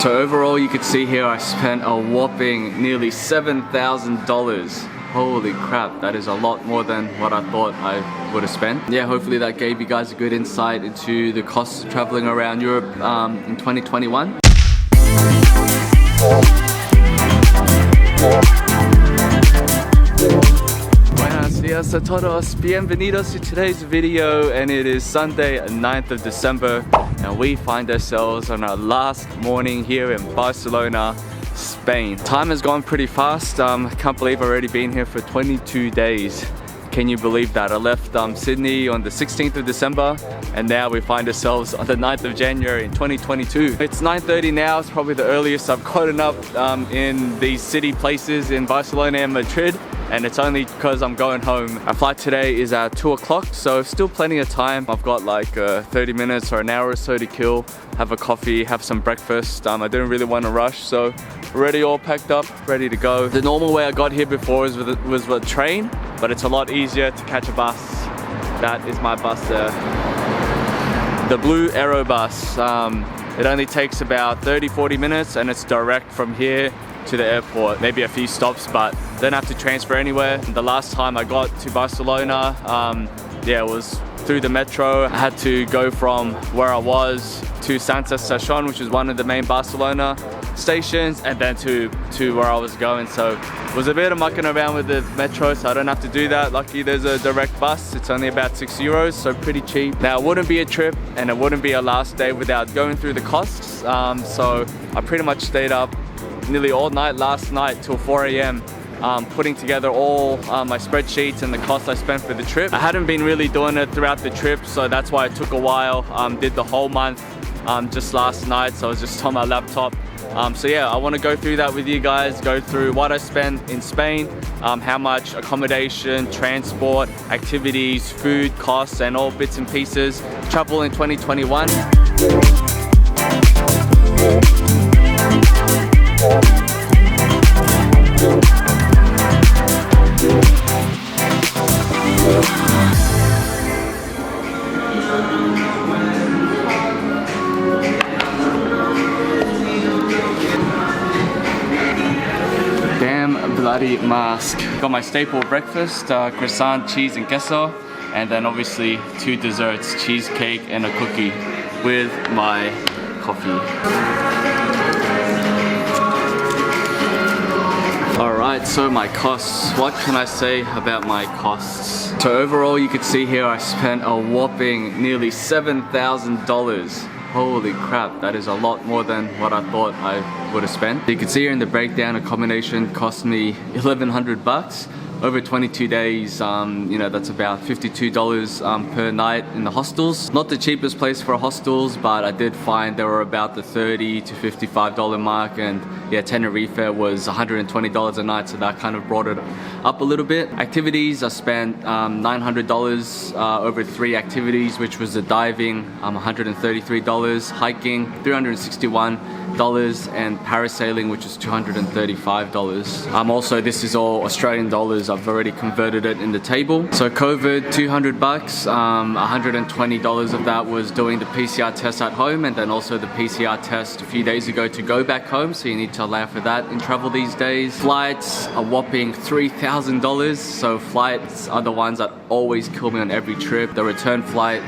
So overall, you could see here I spent a whopping nearly $7,000. Holy crap, that is a lot more than what I thought I would have spent. Yeah, hopefully that gave you guys a good insight into the costs of traveling around Europe in 2021. Buenos dias a todos, bienvenidos to today's video, and it is Sunday, 9th of December, and we find ourselves on our last morning here in Barcelona, Spain. Time has gone pretty fast. I can't believe I've already been here for 22 days. Can you believe that? I left Sydney on the 16th of December, and now we find ourselves on the 9th of January in 2022. It's 9:30 now. It's probably the earliest I've gotten up in these city places in Barcelona and Madrid, and it's only because I'm going home. Our flight today is at 2 o'clock, so still plenty of time. I've got like 30 minutes or an hour or so to kill, have a coffee, have some breakfast. I didn't really want to rush, so already all packed up, ready to go. The normal way I got here before was with a train, but it's a lot easier to catch a bus. That is my bus there. The blue Aero bus. It only takes about 30-40 minutes, and it's direct from here to the airport. Maybe a few stops, but don't have to transfer anywhere. The last time I got to Barcelona, yeah, it was through the metro. I had to go from where I was to Santa Station, which is one of the main Barcelona stations, and then to where I was going. So it was a bit of mucking around with the metro, so I don't have to do that. Lucky there's a direct bus. It's only about €6, so pretty cheap. Now it wouldn't be a trip and it wouldn't be a last day without going through the costs. So I pretty much stayed up nearly all night last night till 4 a.m. Putting together all my spreadsheets and the costs I spent for the trip. I hadn't been really doing it throughout the trip, so that's why it took a while. Did the whole month just last night, so I was just on my laptop. So yeah, I want to go through that with you guys, go through what I spent in Spain, how much accommodation, transport, activities, food, costs, and all bits and pieces. Travel in 2021. Bloody mask. Got my staple breakfast, croissant, cheese and queso, and then obviously 2 desserts, cheesecake and a cookie with my coffee. Alright, so my costs. What can I say about my costs? So overall, you could see here I spent a whopping nearly $7,000. Holy crap, that is a lot more than what I thought I would have spent. You can see here in the breakdown, accommodation cost me 1,100 bucks. Over 22 days, you know, that's about $52 per night in the hostels. Not the cheapest place for hostels, but I did find they were about the $30 to $55 mark, and yeah, Tenerife was $120 a night, so that kind of brought it up a little bit. Activities, I spent $900 over 3 activities, which was the diving, $133, hiking, $361, and parasailing, which is $235. Also, this is all Australian dollars. I've already converted it in the table. So COVID, 200 bucks, $120 of that was doing the PCR test at home, and then also the PCR test a few days ago to go back home, so you need to allow for that in travel these days. Flights, a whopping $3,000. So flights are the ones that always kill me on every trip. The return flight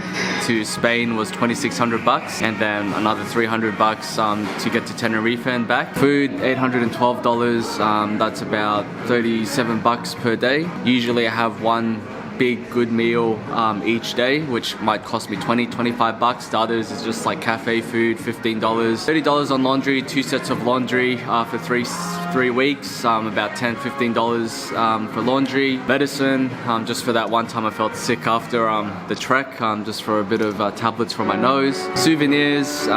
to Spain was 2,600 bucks, and then another 300 bucks to get to Tenerife and back. Food, $812, that's about 37 bucks per day. Usually I have one big good meal each day, which might cost me 20-25 bucks. The others is just like cafe food, $15. $30 on laundry, 2 sets of laundry for three weeks, about $10-15 for laundry. Medicine, just for that one time I felt sick after the trek, just for a bit of tablets for my nose. Souvenirs,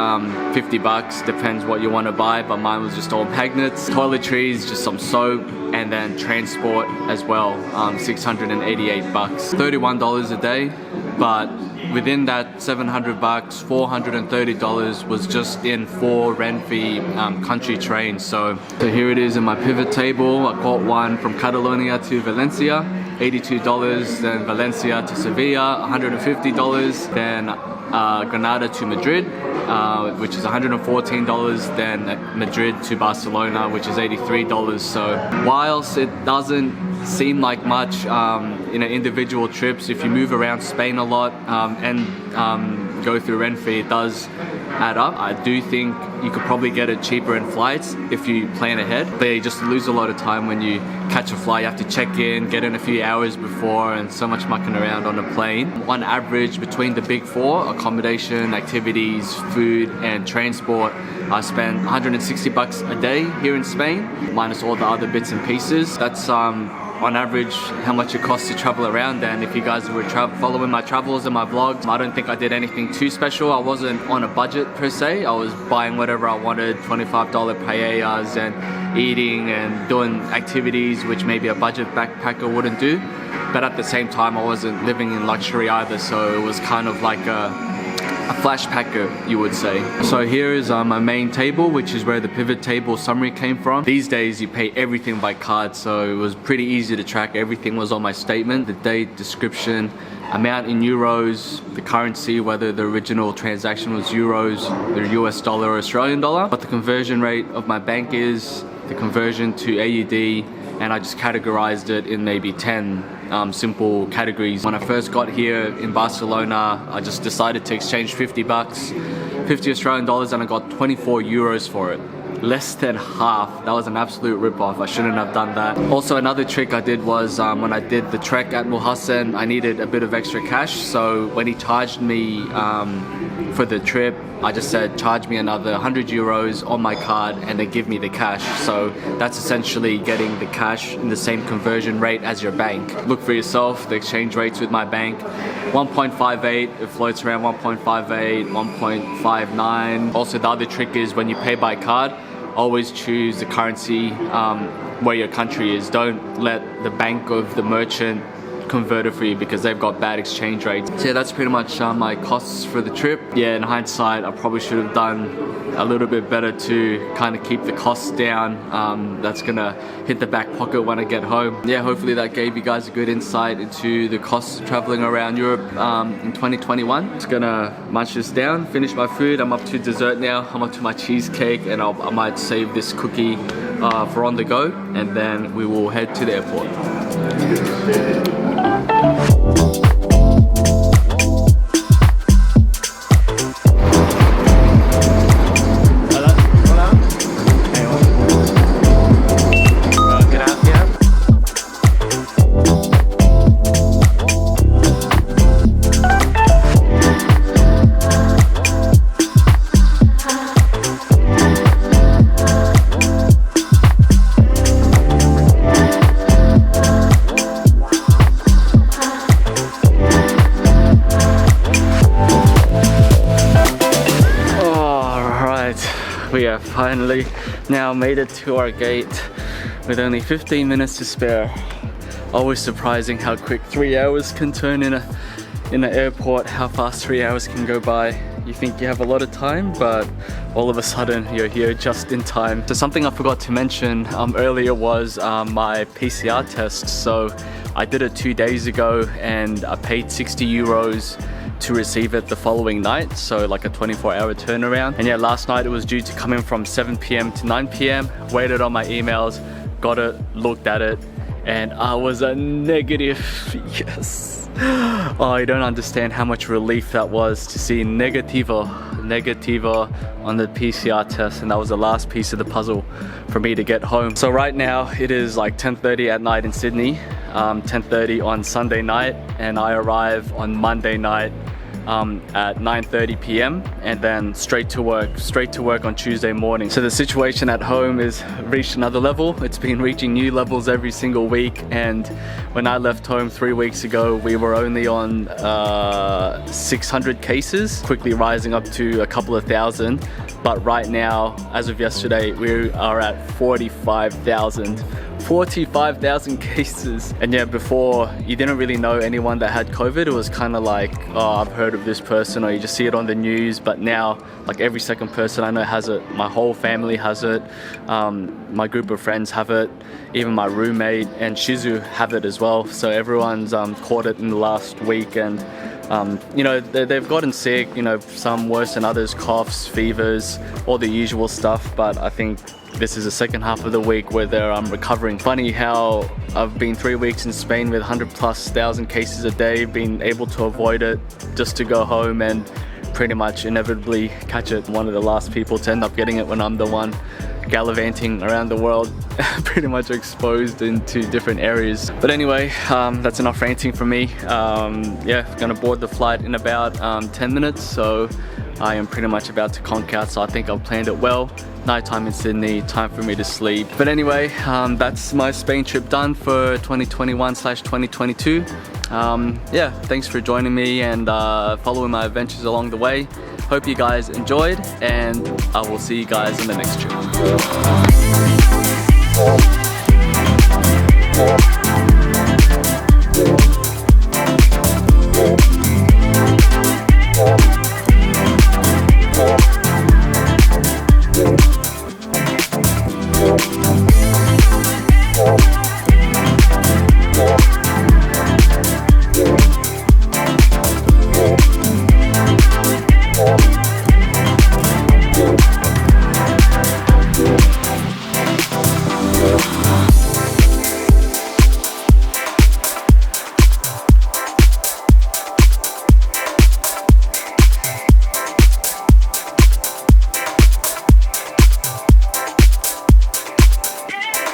50 bucks, depends what you want to buy, but mine was just all magnets. Toiletries, just some soap, and then transport as well, 688 bucks. $31 a day, but within that 700 bucks, $430 was just in 4 Renfe country trains. So here it is in my pivot table. I caught one from Catalunya to Valencia, $82, then Valencia to Seville, $150, then Granada to Madrid, which is $114, then Madrid to Barcelona, which is $83. So whilst it doesn't seem like much individual trips, if you move around Spain a lot and go through Renfe, it does add up. I do think you could probably get it cheaper in flights if you plan ahead, but you just lose a lot of time when you catch a flight. You have to check in, get in a few hours before, and so much mucking around on a plane. On average, between the big four, accommodation, activities, food and transport, I spend 160 bucks a day here in Spain, minus all the other bits and pieces. That's on average how much it costs to travel around. And if you guys were following my travels and my vlogs, I don't think I did anything too special. I wasn't on a budget per se. I was buying whatever I wanted, $25 paellas, and eating and doing activities which maybe a budget backpacker wouldn't do. But at the same time, I wasn't living in luxury either, so it was kind of like a flash packer, you would say. So here is my main table, which is where the pivot table summary came from. These days you pay everything by card, so it was pretty easy to track. Everything was on my statement, the date, description, amount in euros, the currency, whether the original transaction was euros, the US dollar or Australian dollar, what the conversion rate of my bank is, the conversion to AUD, and I just categorized it in maybe 10 simple categories. When I first got here in Barcelona, I just decided to exchange 50 bucks, 50 Australian dollars, and I got 24 euros for it. Less than half. That was an absolute rip-off. I shouldn't have done that. Also, another trick I did was when I did the trek at Mulhacen, I needed a bit of extra cash, so when he charged me for the trip, I just said charge me another 100 euros on my card and they give me the cash. So that's essentially getting the cash in the same conversion rate as your bank. Look for yourself, the exchange rates with my bank, 1.58, it floats around 1.58, 1.59. Also, the other trick is when you pay by card, always choose the currency where your country is. Don't let the bank of the merchant convert it for you because they've got bad exchange rates. So yeah, that's pretty much my costs for the trip. Yeah, in hindsight, I probably should have done a little bit better to kind of keep the costs down. That's gonna hit the back pocket when I get home. Yeah, hopefully that gave you guys a good insight into the costs of traveling around Europe in 2021. Just gonna munch this down, finish my food. I'm up to dessert now. I'm up to my cheesecake, and I might save this cookie for on the go, and then we will head to the airport. We have finally now made it to our gate with only 15 minutes to spare. Always surprising how quick 3 hours can turn in an airport, how fast 3 hours can go by. You think you have a lot of time, but all of a sudden you're here just in time. So something I forgot to mention earlier was my PCR test. So I did it 2 days ago and I paid 60 euros to receive it the following night, so like a 24-hour turnaround. And yeah, last night it was due to come in from 7 p.m. to 9 p.m. Waited on my emails, got it, looked at it, and I was a negative. Yes. Oh, you don't understand how much relief that was to see negativo on the PCR test, and that was the last piece of the puzzle for me to get home. So right now it is like 10:30 at night in Sydney, 10:30 on Sunday night, and I arrive on Monday night at 9:30 p.m. and then straight to work on Tuesday morning. So the situation at home is reached another level. It's been reaching new levels every single week, and when I left home 3 weeks ago, we were only on 600 cases, quickly rising up to a couple of thousand. But right now, as of yesterday, we are at 45,000 cases. And yeah, before you didn't really know anyone that had COVID. It was kind of like, oh, I've heard of this person, or you just see it on the news. But now, like every second person I know has it. My whole family has it. My group of friends have it. Even my roommate and Shizu have it as well. So everyone's caught it in the last week, and You know, they've gotten sick, you know, some worse than others, coughs, fevers, all the usual stuff, but I think this is the second half of the week where they're recovering. Funny how I've been 3 weeks in Spain with 100,000+ cases a day, been able to avoid it just to go home and pretty much inevitably catch it. One of the last people to end up getting it when I'm the one gallivanting around the world, pretty much exposed into different areas. But anyway, that's enough ranting from me. Yeah, gonna board the flight in about 10 minutes, so I am pretty much about to conk out, so I think I've planned it well. Nighttime in Sydney, time for me to sleep. But anyway, that's my Spain trip done for 2021/2022. Yeah, thanks for joining me and following my adventures along the way. Hope you guys enjoyed, and I will see you guys in the next trip.